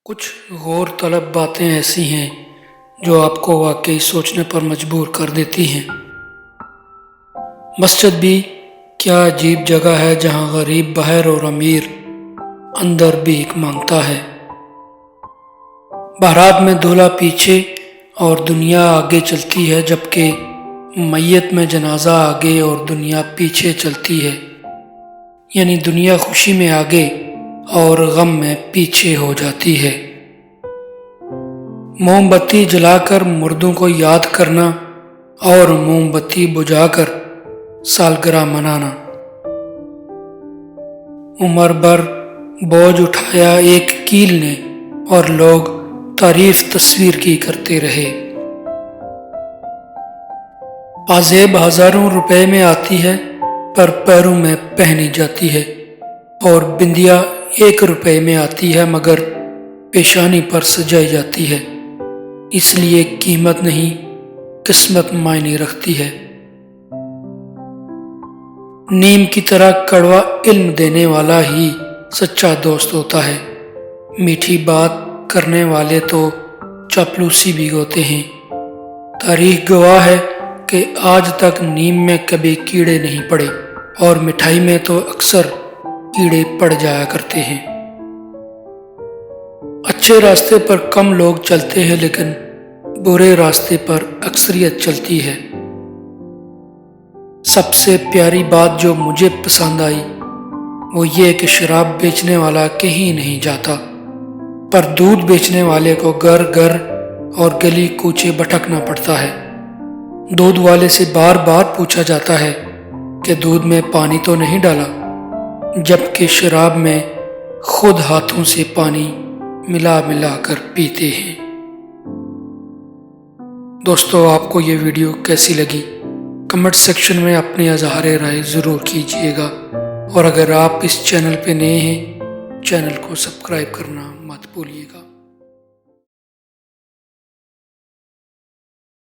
کچھ غور طلب باتیں ایسی ہیں جو آپ کو واقعی سوچنے پر مجبور کر دیتی ہیں۔ مسجد بھی کیا عجیب جگہ ہے جہاں غریب باہر اور امیر اندر بھیک مانگتا ہے۔ بارات میں دولہا پیچھے اور دنیا آگے چلتی ہے، جبکہ میت میں جنازہ آگے اور دنیا پیچھے چلتی ہے، یعنی دنیا خوشی میں آگے اور غم میں پیچھے ہو جاتی ہے۔ موم بتی جلا کر مردوں کو یاد کرنا اور موم بتی بجھا کر سالگرہ منانا۔ عمر بھر بوجھ اٹھایا ایک کیل نے اور لوگ تعریف تصویر کی کرتے رہے۔ پازیب ہزاروں روپے میں آتی ہے پر پیروں میں پہنی جاتی ہے، اور بندیا 1 روپے میں آتی ہے مگر پیشانی پر سجائی جاتی ہے۔ اس لیے قیمت نہیں، قسمت معنی رکھتی ہے۔ نیم کی طرح کڑوا علم دینے والا ہی سچا دوست ہوتا ہے۔ میٹھی بات کرنے والے تو چاپلوسی بھگوتے ہیں۔ تاریخ گواہ ہے کہ آج تک نیم میں کبھی کیڑے نہیں پڑے، اور مٹھائی میں تو اکثر کیڑے پڑ جایا کرتے ہیں۔ اچھے راستے پر کم لوگ چلتے ہیں، لیکن برے راستے پر اکثریت چلتی ہے۔ سب سے پیاری بات جو مجھے پسند آئی وہ یہ کہ شراب بیچنے والا کہیں نہیں جاتا، پر دودھ بیچنے والے کو گھر گھر اور گلی کوچے بھٹکنا پڑتا ہے۔ دودھ والے سے بار بار پوچھا جاتا ہے کہ دودھ میں پانی تو نہیں ڈالا، جبکہ شراب میں خود ہاتھوں سے پانی ملا ملا کر پیتے ہیں۔ دوستو، آپ کو یہ ویڈیو کیسی لگی؟ کمنٹ سیکشن میں اپنی اظہار رائے ضرور کیجیے گا، اور اگر آپ اس چینل پہ نئے ہیں، چینل کو سبسکرائب کرنا مت بھولیے گا۔